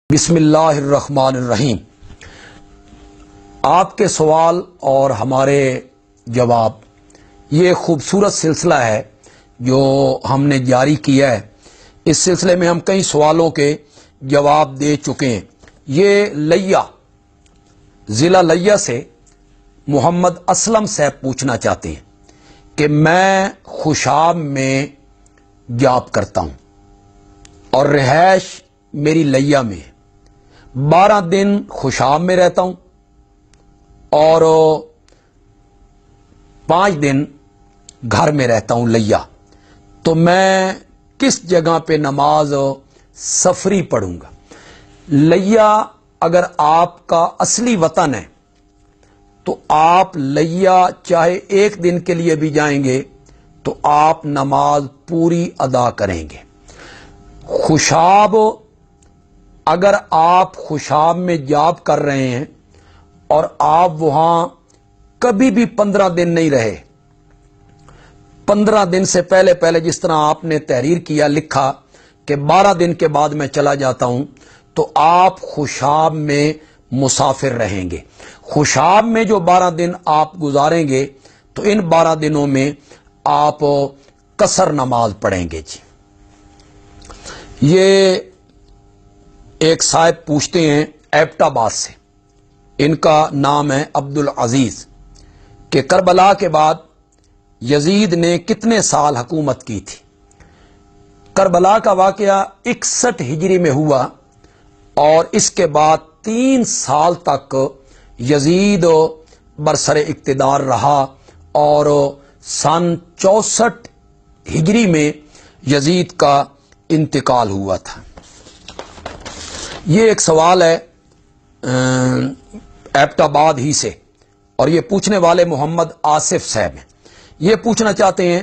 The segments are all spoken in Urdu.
بسم اللہ الرحمن الرحیم۔ آپ کے سوال اور ہمارے جواب، یہ خوبصورت سلسلہ ہے جو ہم نے جاری کیا ہے۔ اس سلسلے میں ہم کئی سوالوں کے جواب دے چکے ہیں۔ یہ لیا ضلع لیا سے محمد اسلم صاحب پوچھنا چاہتے ہیں کہ میں خوشاب میں جاب کرتا ہوں اور رہائش میری لیا میں ہے۔ 12 دن خوشاب میں رہتا ہوں اور 5 دن گھر میں رہتا ہوں لیا، تو میں کس جگہ پہ نماز سفری پڑھوں گا؟ لیا اگر آپ کا اصلی وطن ہے تو آپ لیا چاہے 1 دن کے لیے بھی جائیں گے تو آپ نماز پوری ادا کریں گے۔ خوشاب، اگر آپ خوشاب میں جاب کر رہے ہیں اور آپ وہاں کبھی بھی 15 دن نہیں رہے، 15 دن سے پہلے جس طرح آپ نے تحریر کیا، لکھا کہ 12 دن کے بعد میں چلا جاتا ہوں، تو آپ خوشاب میں مسافر رہیں گے۔ خوشاب میں جو 12 دن آپ گزاریں گے تو ان 12 دنوں میں آپ قصر نماز پڑھیں گے۔ جی، یہ ایک صاحب پوچھتے ہیں ایبٹ آباد سے، ان کا نام ہے عبدالعزیز، کہ کربلا کے بعد یزید نے کتنے سال حکومت کی تھی؟ کربلا کا واقعہ 61 ہجری میں ہوا اور اس کے بعد 3 سال تک یزید برسر اقتدار رہا اور سن 64 ہجری میں یزید کا انتقال ہوا تھا۔ یہ ایک سوال ہے ایبٹ آباد ہی سے، اور یہ پوچھنے والے محمد آصف صاحب ہیں۔ یہ پوچھنا چاہتے ہیں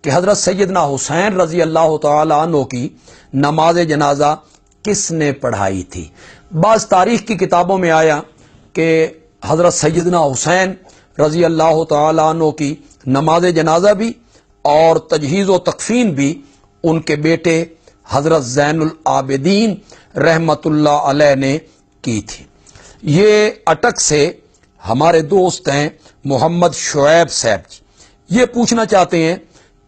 کہ حضرت سیدنا حسین رضی اللہ تعالی عنہ کی نماز جنازہ کس نے پڑھائی تھی؟ بعض تاریخ کی کتابوں میں آیا کہ حضرت سیدنا حسین رضی اللہ تعالی عنہ کی نماز جنازہ بھی اور تجہیز و تکفین بھی ان کے بیٹے حضرت زین العابدین رحمت اللہ علیہ نے کی تھی۔ یہ اٹک سے ہمارے دوست ہیں محمد شعیب صاحب جی، یہ پوچھنا چاہتے ہیں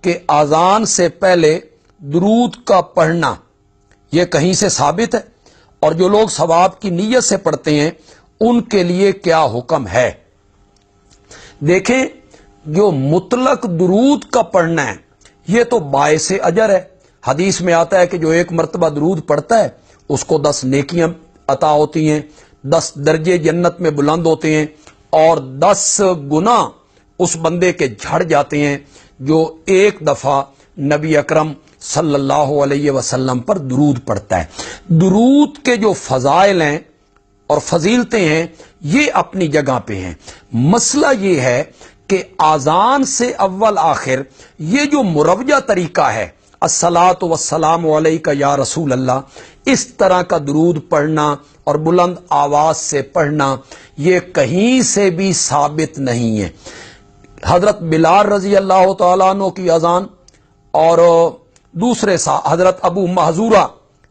کہ اذان سے پہلے درود کا پڑھنا یہ کہیں سے ثابت ہے، اور جو لوگ ثواب کی نیت سے پڑھتے ہیں ان کے لیے کیا حکم ہے؟ دیکھیں، جو مطلق درود کا پڑھنا ہے یہ تو باعث اجر ہے۔ حدیث میں آتا ہے کہ جو 1 مرتبہ درود پڑھتا ہے اس کو 10 نیکیاں عطا ہوتی ہیں، 10 درجے جنت میں بلند ہوتے ہیں، اور 10 گنا اس بندے کے جھڑ جاتے ہیں جو 1 دفعہ نبی اکرم صلی اللہ علیہ وسلم پر درود پڑھتا ہے۔ درود کے جو فضائل ہیں اور فضیلتیں ہیں یہ اپنی جگہ پہ ہیں۔ مسئلہ یہ ہے کہ اذان سے اول آخر یہ جو مروجہ طریقہ ہے، الصلاۃ والسلام علیک یا رسول اللہ، اس طرح کا درود پڑھنا اور بلند آواز سے پڑھنا یہ کہیں سے بھی ثابت نہیں ہے۔ حضرت بلال رضی اللہ تعالیٰ عنہ کی اذان اور دوسرے حضرت ابو محذورہ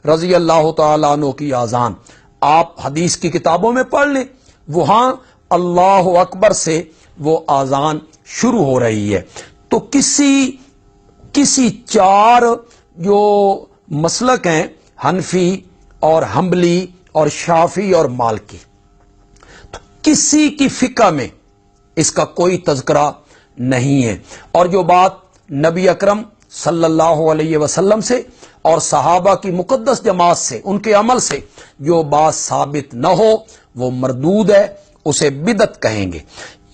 رضی اللہ تعالیٰ عنہ کی اذان آپ حدیث کی کتابوں میں پڑھ لیں، وہاں اللہ اکبر سے وہ اذان شروع ہو رہی ہے۔ تو کسی 4 جو مسلک ہیں، حنفی اور حنبلی اور شافعی اور مالکی، تو کسی کی فقہ میں اس کا کوئی تذکرہ نہیں ہے۔ اور جو بات نبی اکرم صلی اللہ علیہ وسلم سے اور صحابہ کی مقدس جماعت سے، ان کے عمل سے جو بات ثابت نہ ہو وہ مردود ہے، اسے بدعت کہیں گے۔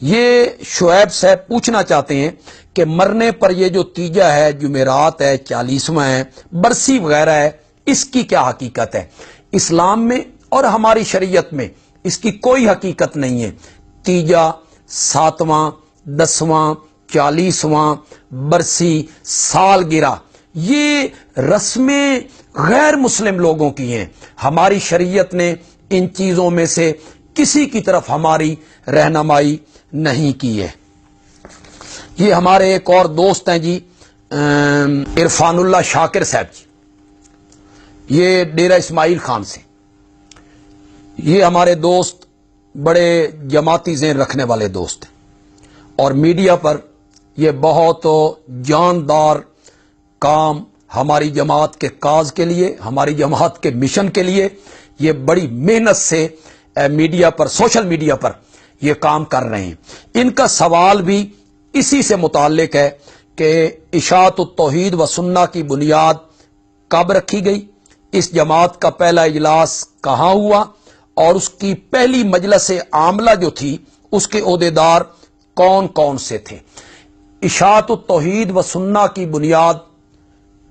یہ شعیب صاحب پوچھنا چاہتے ہیں کہ مرنے پر یہ جو تیجہ ہے، جمعرات ہے، 40واں ہے، برسی وغیرہ ہے، اس کی کیا حقیقت ہے؟ اسلام میں اور ہماری شریعت میں اس کی کوئی حقیقت نہیں ہے۔ تیجہ، 7واں، 10واں، 40واں، برسی، سالگرہ، یہ رسمیں غیر مسلم لوگوں کی ہیں۔ ہماری شریعت نے ان چیزوں میں سے کسی کی طرف ہماری رہنمائی نہیں کی ہے۔ یہ ہمارے ایک اور دوست ہیں جی، عرفان اللہ شاکر صاحب جی، یہ ڈیرہ اسماعیل خان سے، یہ ہمارے دوست بڑے جماعتی ذہن رکھنے والے دوست ہیں اور میڈیا پر یہ بہت جاندار کام ہماری جماعت کے کاز کے لیے، ہماری جماعت کے مشن کے لیے یہ بڑی محنت سے میڈیا پر، سوشل میڈیا پر یہ کام کر رہے ہیں۔ ان کا سوال بھی اسی سے متعلق ہے کہ اشاعت التوحید و سنہ کی بنیاد کب رکھی گئی، اس جماعت کا پہلا اجلاس کہاں ہوا، اور اس کی پہلی مجلس عاملہ جو تھی اس کے عہدیدار کون کون سے تھے۔ اشاعت التوحید و سنہ کی بنیاد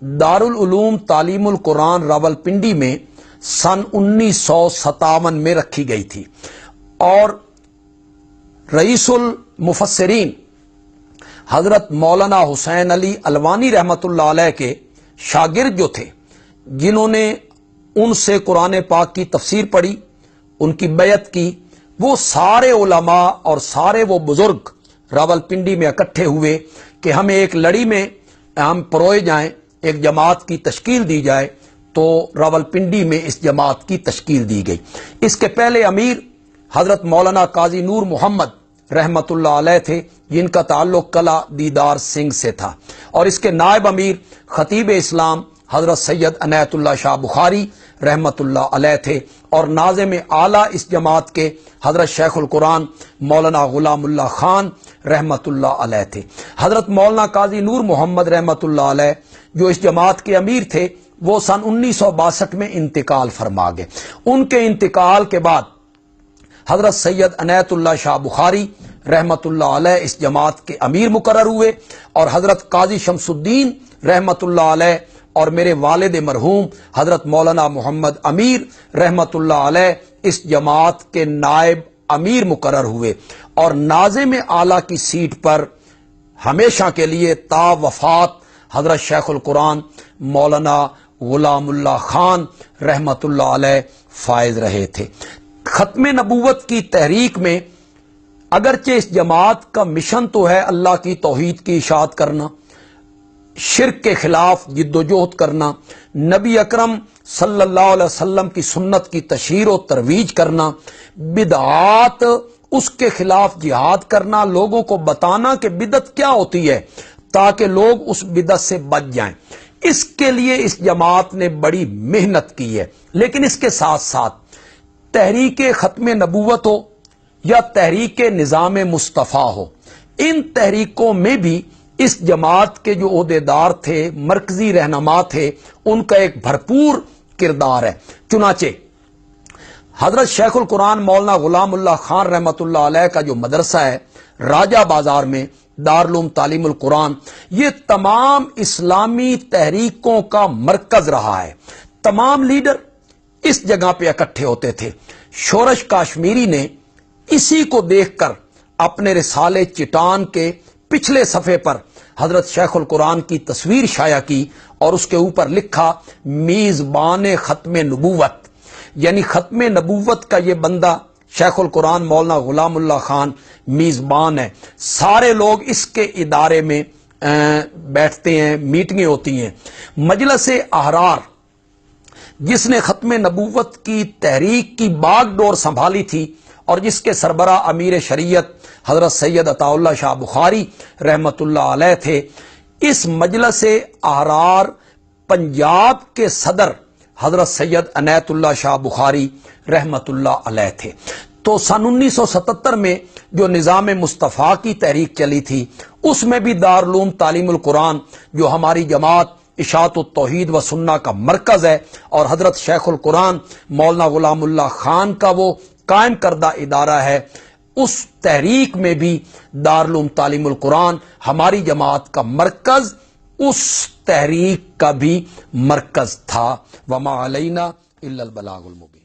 دارالعلوم تعلیم القرآن راولپنڈی میں سن 1957 میں رکھی گئی تھی، اور رئیس المفسرین حضرت مولانا حسین علی الوانی رحمت اللہ علیہ کے شاگرد جو تھے، جنہوں نے ان سے قرآن پاک کی تفسیر پڑھی، ان کی بیعت کی، وہ سارے علماء اور سارے وہ بزرگ راولپنڈی میں اکٹھے ہوئے کہ ہمیں ایک لڑی میں ہم پروئے جائیں، ایک جماعت کی تشکیل دی جائے، تو راولپنڈی میں اس جماعت کی تشکیل دی گئی۔ اس کے پہلے امیر حضرت مولانا قاضی نور محمد رحمت اللہ علیہ تھے، جن کا تعلق کلا دیدار سنگھ سے تھا، اور اس کے نائب امیر خطیب اسلام حضرت سید عنایت اللہ شاہ بخاری رحمت اللہ علیہ تھے، اور ناظم اعلیٰ اس جماعت کے حضرت شیخ القرآن مولانا غلام اللہ خان رحمت اللہ علیہ تھے۔ حضرت مولانا قاضی نور محمد رحمت اللہ علیہ جو اس جماعت کے امیر تھے، وہ سن 1962 میں انتقال فرما گئے۔ ان کے انتقال کے بعد حضرت سید عنایت اللہ شاہ بخاری رحمت اللہ علیہ اس جماعت کے امیر مقرر ہوئے، اور حضرت قاضی شمس الدین رحمت اللہ علیہ اور میرے والد مرحوم حضرت مولانا محمد امیر رحمت اللہ علیہ اس جماعت کے نائب امیر مقرر ہوئے، اور ناظم اعلیٰ کی سیٹ پر ہمیشہ کے لیے تا وفات حضرت شیخ القرآن مولانا غلام اللہ خان رحمت اللہ علیہ فائز رہے تھے۔ ختم نبوت کی تحریک میں اگرچہ اس جماعت کا مشن تو ہے اللہ کی توحید کی اشاعت کرنا، شرک کے خلاف جد و جہد کرنا، نبی اکرم صلی اللہ علیہ وسلم کی سنت کی تشہیر و ترویج کرنا، بدعات اس کے خلاف جہاد کرنا، لوگوں کو بتانا کہ بدعت کیا ہوتی ہے تاکہ لوگ اس بدعت سے بچ جائیں۔ اس کے لیے اس جماعت نے بڑی محنت کی ہے، لیکن اس کے ساتھ ساتھ تحریک ختم نبوت ہو یا تحریک نظام مصطفیٰ ہو، ان تحریکوں میں بھی اس جماعت کے جو عہدیدار تھے، مرکزی رہنما تھے، ان کا ایک بھرپور کردار ہے۔ چنانچہ حضرت شیخ القرآن مولانا غلام اللہ خان رحمت اللہ علیہ کا جو مدرسہ ہے راجہ بازار میں دارالعلوم تعلیم القرآن، یہ تمام اسلامی تحریکوں کا مرکز رہا ہے۔ تمام لیڈر اس جگہ پہ اکٹھے ہوتے تھے۔ شورش کاشمیری نے اسی کو دیکھ کر اپنے رسالے چٹان کے پچھلے صفحے پر حضرت شیخ القرآن کی تصویر شائع کی، اور اس کے اوپر لکھا میزبان ختم نبوت، یعنی ختم نبوت کا یہ بندہ شیخ القرآن مولانا غلام اللہ خان میزبان ہے۔ سارے لوگ اس کے ادارے میں بیٹھتے ہیں، میٹنگیں ہوتی ہیں۔ مجلس احرار جس نے ختم نبوت کی تحریک کی باغ ڈور سنبھالی تھی، اور جس کے سربراہ امیر شریعت حضرت سید عطا اللہ شاہ بخاری رحمت اللہ علیہ تھے، اس مجلس احرار پنجاب کے صدر حضرت سید عنایت اللہ شاہ بخاری رحمت اللہ علیہ تھے۔ تو سن 1977 میں جو نظام مصطفیٰ کی تحریک چلی تھی، اس میں بھی دارالعلوم تعلیم القرآن جو ہماری جماعت اشاعت التوحید و سنہ کا مرکز ہے، اور حضرت شیخ القرآن مولانا غلام اللہ خان کا وہ قائم کردہ ادارہ ہے، اس تحریک میں بھی دارالعلوم تعلیم القرآن ہماری جماعت کا مرکز اس تحریک کا بھی مرکز تھا۔ وما علینا الا البلاغ المبین۔